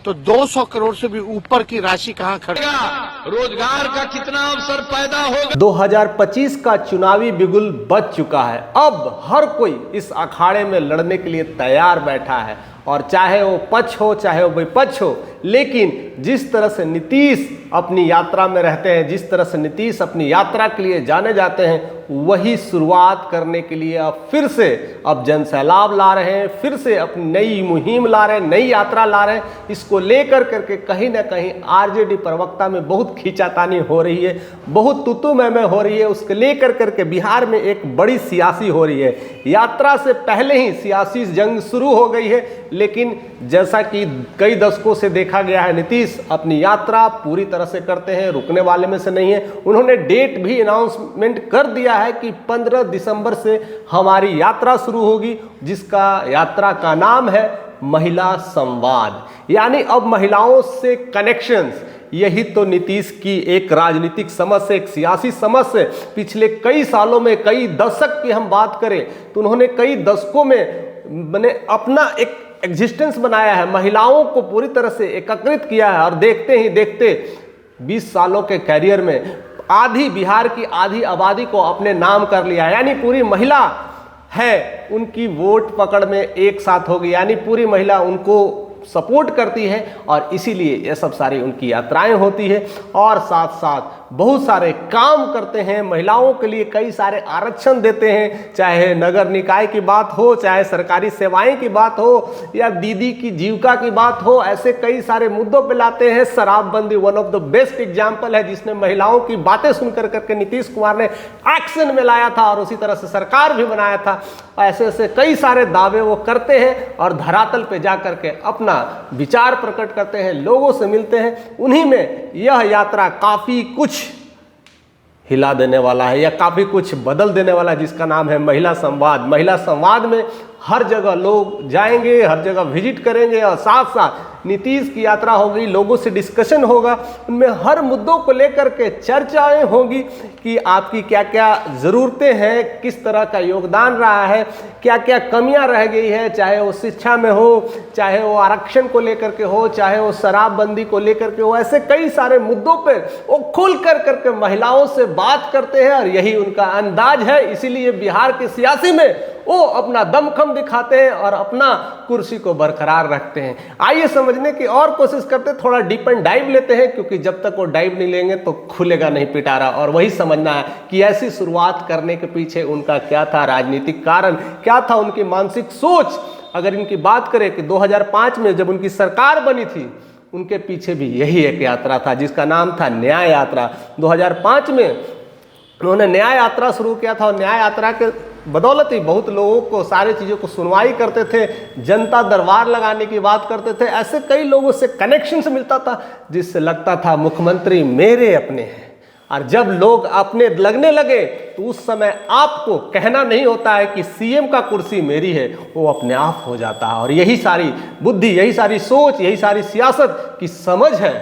तो 200 करोड़ से भी ऊपर की राशि कहां खर्च, रोजगार का कितना अवसर पैदा होगा। 2025 का चुनावी बिगुल बज चुका है। अब हर कोई इस अखाड़े में लड़ने के लिए तैयार बैठा है, और चाहे वो पक्ष हो चाहे वो विपक्ष हो। लेकिन जिस तरह से नीतीश अपनी यात्रा में रहते हैं, जिस तरह से नीतीश अपनी यात्रा के लिए जाने जाते हैं, वही शुरुआत करने के लिए अब फिर से अब जनसैलाब ला रहे हैं, फिर से अपनी नई मुहिम ला रहे हैं, नई यात्रा ला रहे हैं। इसको लेकर करके कहीं ना कहीं आरजेडी प्रवक्ता में बहुत खींचातानी हो रही है, बहुत तुतु में हो रही है। उसके लेकर करके बिहार में एक बड़ी सियासी हो रही है। यात्रा से पहले ही सियासी जंग शुरू हो गई है, लेकिन जैसा कि कई दशकों से देखा गया है, नीतीश अपनी यात्रा पूरी तरह से करते हैं, रुकने वाले में से नहीं है। उन्होंने डेट भी अनाउंसमेंट कर दिया है कि 15 दिसंबर से हमारी यात्रा शुरू होगी, जिसका यात्रा का नाम है महिला संवाद। यानी अब महिलाओं से कनेक्शंस, यही तो नीतीश की एक राजनीतिक समझ से, एक सियासी समझ से पिछले कई सालों में, कई दशक की हम बात करें तो उन्होंने कई दशकों में मैंने अपना एक एग्जिस्टेंस बनाया है, महिलाओं को पूरी तरह से एकीकृत किया है। और देखते ही देखते 20 सालों के कैरियर में आधी बिहार की आधी आबादी को अपने नाम कर लिया है। यानी पूरी महिला है, उनकी वोट पकड़ में एक साथ होगी, यानी पूरी महिला उनको सपोर्ट करती है, और इसीलिए ये सब सारी उनकी यात्राएं होती है। और साथ साथ बहुत सारे काम करते हैं, महिलाओं के लिए कई सारे आरक्षण देते हैं, चाहे नगर निकाय की बात हो, चाहे सरकारी सेवाएं की बात हो, या दीदी की जीविका की बात हो। ऐसे कई सारे मुद्दों पे लाते हैं। शराबबंदी one of the best example है, जिसने महिलाओं की बातें सुनकर करके नीतीश कुमार ने एक्शन में लाया था और उसी तरह से सरकार भी बनाया था। ऐसे ऐसे कई सारे दावे वो करते हैं और धरातल पे जा करके अपना विचार प्रकट करते हैं, लोगों से मिलते हैं। उन्हीं में यह यात्रा काफ़ी कुछ हिला देने वाला है, या काफ़ी कुछ बदल देने वाला है, जिसका नाम है महिला संवाद। महिला संवाद में हर जगह लोग जाएंगे, हर जगह विजिट करेंगे, और साथ साथ नीतीश की यात्रा होगी, लोगों से डिस्कशन होगा, उनमें हर मुद्दों को लेकर के चर्चाएं होंगी कि आपकी क्या क्या ज़रूरतें हैं, किस तरह का योगदान रहा है, क्या क्या कमियां रह गई है, चाहे वो शिक्षा में हो, चाहे वो आरक्षण को लेकर के हो, चाहे वो शराबबंदी को लेकर के हो। ऐसे कई सारे मुद्दों पर वो खुल कर करके महिलाओं से बात करते हैं, और यही उनका अंदाज है। इसीलिए बिहार के सियासी में वो अपना दमखम दिखाते हैं और अपना कुर्सी को बरकरार रखते हैं। आइए समझने की और कोशिश करते हैं, थोड़ा डीप एंड डाइव लेते हैं, क्योंकि जब तक वो डाइव नहीं लेंगे तो खुलेगा नहीं पिटारा। और वही समझना है कि ऐसी शुरुआत करने के पीछे उनका क्या था राजनीतिक कारण, क्या था उनकी मानसिक सोच। अगर इनकी बात करें कि 2005 में जब उनकी सरकार बनी थी, उनके पीछे भी यही एक यात्रा था, जिसका नाम था न्याय यात्रा। 2005 में उन्होंने न्याय यात्रा शुरू किया था, और न्याय यात्रा के बदौलत ही बहुत लोगों को सारी चीज़ों को सुनवाई करते थे, जनता दरबार लगाने की बात करते थे। ऐसे कई लोगों से कनेक्शन से मिलता था, जिससे लगता था मुख्यमंत्री मेरे अपने हैं। और जब लोग अपने लगने लगे तो उस समय आपको कहना नहीं होता है कि सीएम का कुर्सी मेरी है, वो अपने आप हो जाता है। और यही सारी बुद्धि, यही सारी सोच, यही सारी सियासत की समझ है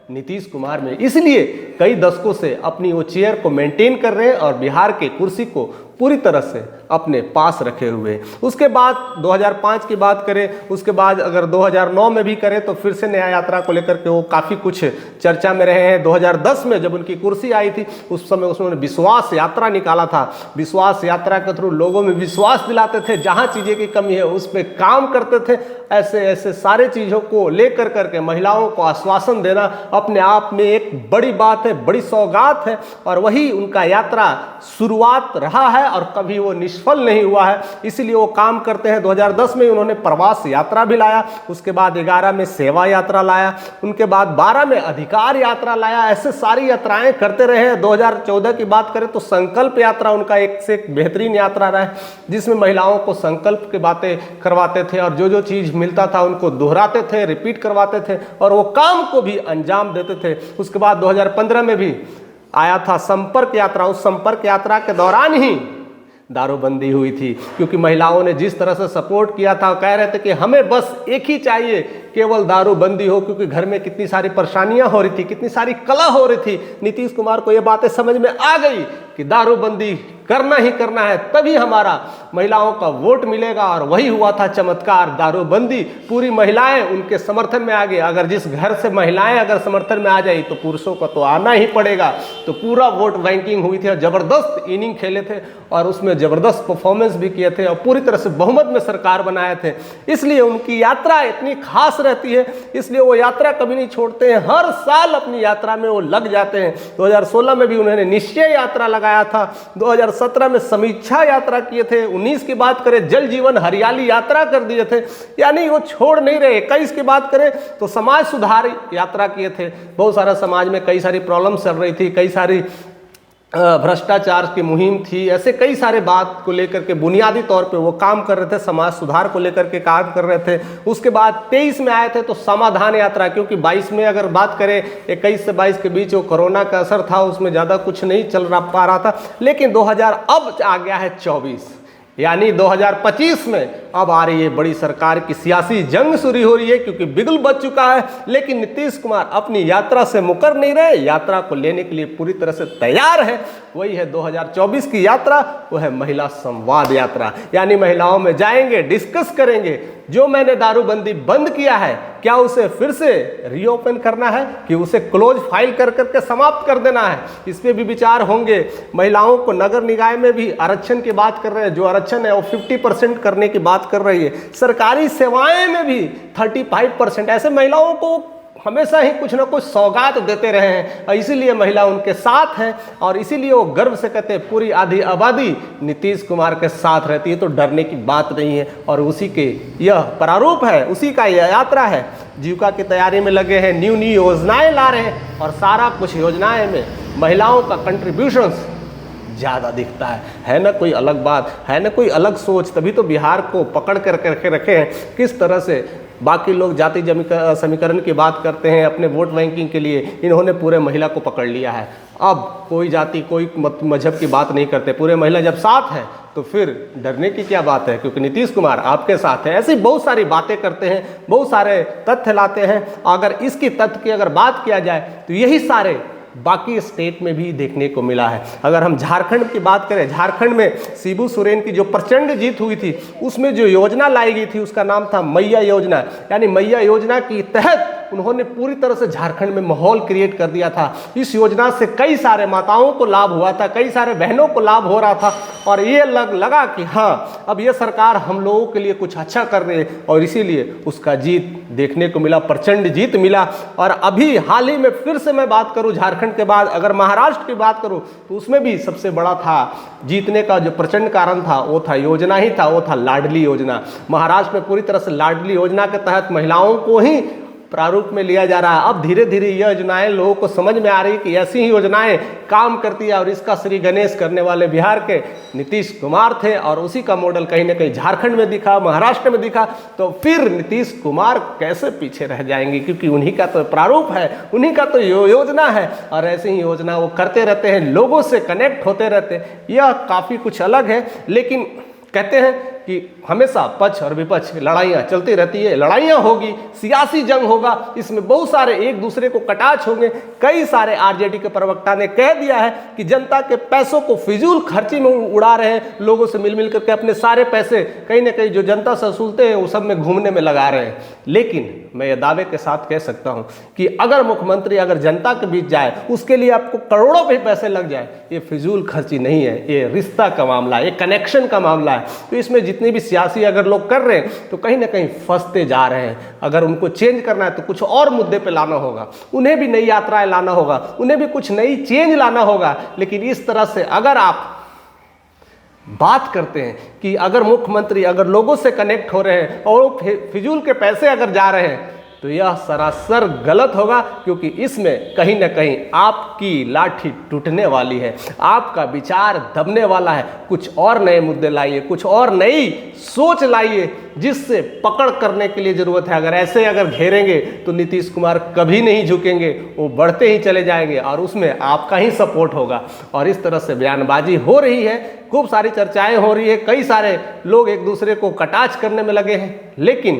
नीतीश कुमार में। इसलिए कई दशकों से अपनी वो चेयर को मेंटेन कर रहे हैं और बिहार के कुर्सी को पूरी तरह से अपने पास रखे हुए। उसके बाद 2005 की बात करें, उसके बाद अगर 2009 में भी करें तो फिर से न्याय यात्रा को लेकर के वो काफ़ी कुछ चर्चा में रहे हैं। 2010 में जब उनकी कुर्सी आई थी, उस समय उन्होंने विश्वास यात्रा निकाला था। विश्वास यात्रा के थ्रू लोगों में विश्वास दिलाते थे, जहाँ चीज़ें की कमी है उस पर काम करते थे। ऐसे ऐसे सारे चीज़ों को लेकर करके महिलाओं को आश्वासन देना अपने आप में एक बड़ी बात है, बड़ी सौगात है। और वही उनका यात्रा शुरुआत रहा है और कभी वो निष्फल नहीं हुआ है, इसलिए वो काम करते हैं। 2010 में उन्होंने प्रवास यात्रा भी लाया, उसके बाद 11 में सेवा यात्रा लाया, उनके बाद 12 में अधिकार यात्रा लाया। ऐसे सारी यात्राएं करते रहे। 2014 की बात करें तो संकल्प यात्रा उनका एक से एक बेहतरीन यात्रा रहा, जिसमें महिलाओं को संकल्प की बातें करवाते थे और जो जो चीज़ मिलता था उनको दोहराते थे, रिपीट करवाते थे और वो काम को भी अंजाम देते थे। उसके बाद 2015 में भी आया था संपर्क यात्रा। उस संपर्क यात्रा के दौरान ही दारूबंदी हुई थी, क्योंकि महिलाओं ने जिस तरह से सपोर्ट किया था, कह रहे थे कि हमें बस एक ही चाहिए केवल दारूबंदी हो, क्योंकि घर में कितनी सारी परेशानियां हो रही थी, कितनी सारी कलह हो रही थी। नीतीश कुमार को ये बातें समझ में आ गई कि दारूबंदी करना ही करना है, तभी हमारा महिलाओं का वोट मिलेगा। और वही हुआ था चमत्कार, दारूबंदी, पूरी महिलाएं उनके समर्थन में आ गई। अगर जिस घर से महिलाएं अगर समर्थन में आ जाए तो पुरुषों का तो आना ही पड़ेगा। तो पूरा वोट बैंकिंग हुई थी और जबरदस्त इनिंग खेले थे और उसमें जबरदस्त परफॉर्मेंस भी किए थे और पूरी तरह से बहुमत में सरकार बनाए थे। इसलिए उनकी यात्रा इतनी खास रहती है, इसलिए वो यात्रा कभी नहीं छोड़ते हैं, हर साल अपनी यात्रा में वो लग जाते हैं। 2016 में भी उन्होंने निश्चय यात्रा लगाया था, 2017 में समीक्षा यात्रा किए थे, 19 की बात करें जल जीवन हरियाली यात्रा कर दिए थे, यानी वो छोड़ नहीं रहे। 21 की बात करें तो समाज सुधार यात्रा किए थे। बहुत सारा समाज में कई सारी प्रॉब्लम चल रही थी, कई सारी भ्रष्टाचार की मुहिम थी, ऐसे कई सारे बात को लेकर के बुनियादी तौर पे वो काम कर रहे थे, समाज सुधार को लेकर के काम कर रहे थे। उसके बाद 23 में आए थे तो समाधान यात्रा, क्योंकि 22 में अगर बात करें 21 से 22 के बीच वो कोरोना का असर था, उसमें ज़्यादा कुछ नहीं चल पा रहा था। लेकिन 2000 अब आ गया है 24, यानी 2025 में अब आ रही है बड़ी सरकार की सियासी जंग शुरू हो रही है, क्योंकि बिगुल बच चुका है। लेकिन नीतीश कुमार अपनी यात्रा से मुकर नहीं रहे, यात्रा को लेने के लिए पूरी तरह से तैयार है। वही है 2024 की यात्रा, वो है महिला संवाद यात्रा, यानी महिलाओं में जाएंगे, डिस्कस करेंगे, जो मैंने दारूबंदी बंद किया है क्या उसे फिर से रीओपन करना है कि उसे क्लोज फाइल कर करके समाप्त कर देना है, इस पर भी विचार होंगे। महिलाओं को नगर निकाय में भी आरक्षण की बात कर रहे हैं, जो आरक्षण है वो 50% करने की बात कर रही है। सरकारी सेवाएं में भी 35%, ऐसे महिलाओं को हमेशा ही कुछ ना कुछ सौगात देते रहे हैं और इसीलिए महिला उनके साथ है और इसीलिए वो गर्व से कहते हैं पूरी आधी आबादी नीतीश कुमार के साथ रहती है। तो डरने की बात नहीं है और उसी के यह प्रारूप है, उसी का यह यात्रा है। जीविका की तैयारी में लगे हैं, न्यू न्यू योजनाएं ला रहे हैं और सारा कुछ योजनाएं में महिलाओं का कंट्रीब्यूशन ज़्यादा दिखता है ना कोई अलग बात, है ना कोई अलग सोच। तभी तो बिहार को पकड़ कर करके रखे हैं। किस तरह से बाकी लोग जाति समीकरण की बात करते हैं अपने वोट बैंकिंग के लिए, इन्होंने पूरे महिला को पकड़ लिया है। अब कोई जाति कोई मजहब की बात नहीं करते, पूरे महिला जब साथ है तो फिर डरने की क्या बात है, क्योंकि नीतीश कुमार आपके साथ है। ऐसी बहुत सारी बातें करते हैं, बहुत सारे तथ्य लाते हैं। अगर इसकी तथ्य की अगर बात किया जाए तो यही सारे बाकी स्टेट में भी देखने को मिला है। अगर हम झारखंड की बात करें, झारखंड में शिबू सोरेन की जो प्रचंड जीत हुई थी, उसमें जो योजना लाई गई थी उसका नाम था मैया योजना। यानी मैया योजना के तहत उन्होंने पूरी तरह से झारखंड में माहौल क्रिएट कर दिया था। इस योजना से कई सारे माताओं को लाभ हुआ था, कई सारे बहनों को लाभ हो रहा था और ये लगा कि हाँ अब ये सरकार हम लोगों के लिए कुछ अच्छा कर रही है और इसीलिए उसका जीत देखने को मिला, प्रचंड जीत मिला। और अभी हाल ही में फिर से मैं बात करूं झारखंड के बाद अगर महाराष्ट्र की बात करूं तो उसमें भी सबसे बड़ा था जीतने का जो प्रचंड कारण था वो था योजना ही था, वो था लाडली योजना। महाराष्ट्र में पूरी तरह से लाडली योजना के तहत महिलाओं को ही प्रारूप में लिया जा रहा है। अब धीरे धीरे ये योजनाएं लोगों को समझ में आ रही है कि ऐसी ही योजनाएं काम करती है और इसका श्री गणेश करने वाले बिहार के नीतीश कुमार थे और उसी का मॉडल कहीं ना कहीं झारखंड में दिखा, महाराष्ट्र में दिखा। तो फिर नीतीश कुमार कैसे पीछे रह जाएंगे, क्योंकि उन्हीं का तो प्रारूप है, उन्हीं का तो योजना है और ऐसी ही योजना वो करते रहते हैं, लोगों से कनेक्ट होते रहते हैं। यह काफ़ी कुछ अलग है। लेकिन कहते हैं कि हमेशा पक्ष और विपक्ष लड़ाइयाँ चलती रहती है, लड़ाइयाँ होगी, सियासी जंग होगा, इसमें बहुत सारे एक दूसरे को कटाक्ष होंगे। कई सारे आरजेडी के प्रवक्ता ने कह दिया है कि जनता के पैसों को फिजूल खर्ची में उड़ा रहे हैं, लोगों से मिल करके अपने सारे पैसे कहीं ना कहीं जो जनता से वसूलते हैं वो सब में घूमने में लगा रहे हैं। लेकिन मैं ये दावे के साथ कह सकता हूँ कि अगर मुख्यमंत्री अगर जनता के बीच जाए उसके लिए आपको करोड़ों भी पैसे लग जाए, ये फिजूल खर्ची नहीं है, ये रिश्ता का मामला है, ये कनेक्शन का मामला है। तो इसमें जितने भी सियासी अगर लोग कर रहे हैं तो कहीं ना कहीं फंसते जा रहे हैं। अगर उनको चेंज करना है तो कुछ और मुद्दे पे लाना होगा, उन्हें भी नई यात्राएं लाना होगा, उन्हें भी कुछ नई चेंज लाना होगा। लेकिन इस तरह से अगर आप बात करते हैं कि अगर मुख्यमंत्री अगर लोगों से कनेक्ट हो रहे हैं और फिजूल के पैसे अगर जा रहे हैं तो यह सरासर गलत होगा, क्योंकि इसमें कहीं ना कहीं आपकी लाठी टूटने वाली है, आपका विचार दबने वाला है। कुछ और नए मुद्दे लाइए, कुछ और नई सोच लाइए जिससे पकड़ करने के लिए ज़रूरत है। अगर ऐसे अगर घेरेंगे तो नीतीश कुमार कभी नहीं झुकेंगे, वो बढ़ते ही चले जाएंगे और उसमें आपका ही सपोर्ट होगा। और इस तरह से बयानबाजी हो रही है, खूब सारी चर्चाएं हो रही है, कई सारे लोग एक दूसरे को कटाक्ष करने में लगे हैं। लेकिन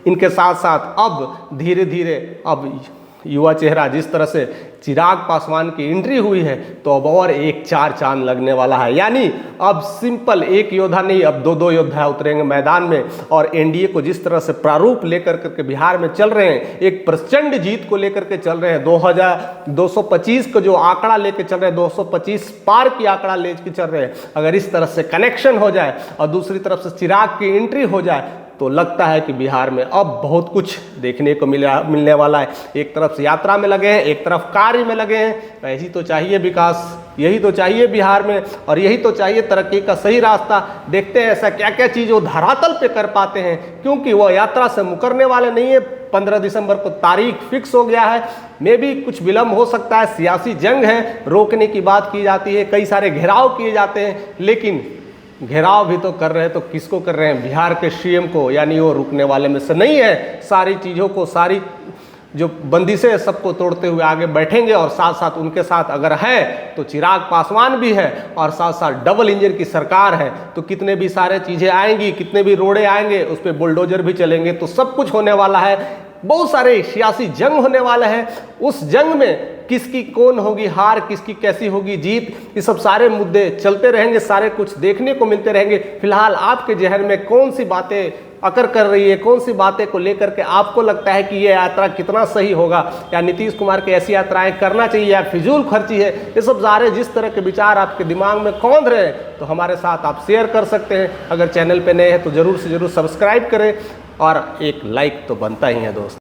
इनके साथ साथ अब धीरे धीरे अब युवा चेहरा जिस तरह से चिराग पासवान की एंट्री हुई है, तो अब और एक चार चांद लगने वाला है। यानी अब सिंपल एक योद्धा नहीं, अब दो दो योद्धा उतरेंगे मैदान में। और एनडीए को जिस तरह से प्रारूप लेकर करके बिहार में चल रहे हैं, एक प्रचंड जीत को लेकर के चल रहे हैं, 225 का जो आंकड़ा लेके चल रहे हैं, 225 पार की आंकड़ा लेके चल रहे हैं, अगर इस तरह से कनेक्शन हो जाए और दूसरी तरफ से चिराग की एंट्री हो जाए, तो लगता है कि बिहार में अब बहुत कुछ देखने को मिलने वाला है। एक तरफ से यात्रा में लगे हैं, एक तरफ कार्य में लगे हैं। ऐसी तो चाहिए विकास, यही तो चाहिए बिहार में, और यही तो चाहिए तरक्की का सही रास्ता। देखते हैं ऐसा क्या क्या चीज़ वो धरातल पे कर पाते हैं, क्योंकि वो यात्रा से मुकरने वाले नहीं है। 15 दिसंबर को तारीख फिक्स हो गया है, मे भी कुछ विलम्ब हो सकता है, सियासी जंग है, रोकने की बात की जाती है, कई सारे घेराव किए जाते हैं, लेकिन घेराव भी तो कर रहे हैं, तो किसको कर रहे हैं? बिहार के सीएम को। यानी वो रुकने वाले में से नहीं है। सारी चीज़ों को, सारी जो बंदिशें सबको तोड़ते हुए आगे बैठेंगे, और साथ साथ उनके साथ अगर है तो चिराग पासवान भी है, और साथ साथ डबल इंजन की सरकार है। तो कितने भी सारे चीज़ें आएंगी, कितने भी रोड़े आएंगे, उस पर बुलडोजर भी चलेंगे, तो सब कुछ होने वाला है। बहुत सारे सियासी जंग होने वाले हैं। उस जंग में किसकी कौन होगी हार, किसकी कैसी होगी जीत, ये सब सारे मुद्दे चलते रहेंगे, सारे कुछ देखने को मिलते रहेंगे। फिलहाल आपके जहन में कौन सी बातें अकर कर रही है, कौन सी बातें को लेकर के आपको लगता है कि ये यात्रा कितना सही होगा, या नीतीश कुमार की ऐसी यात्राएं करना चाहिए, या फिजूल खर्ची है? ये सब सारे जिस तरह के विचार आपके दिमाग में कौंध रहे हैं, तो हमारे साथ आप शेयर कर सकते हैं। अगर चैनल पे नए हैं तो जरूर से जरूर सब्सक्राइब करें, और एक लाइक तो बनता ही है दोस्त।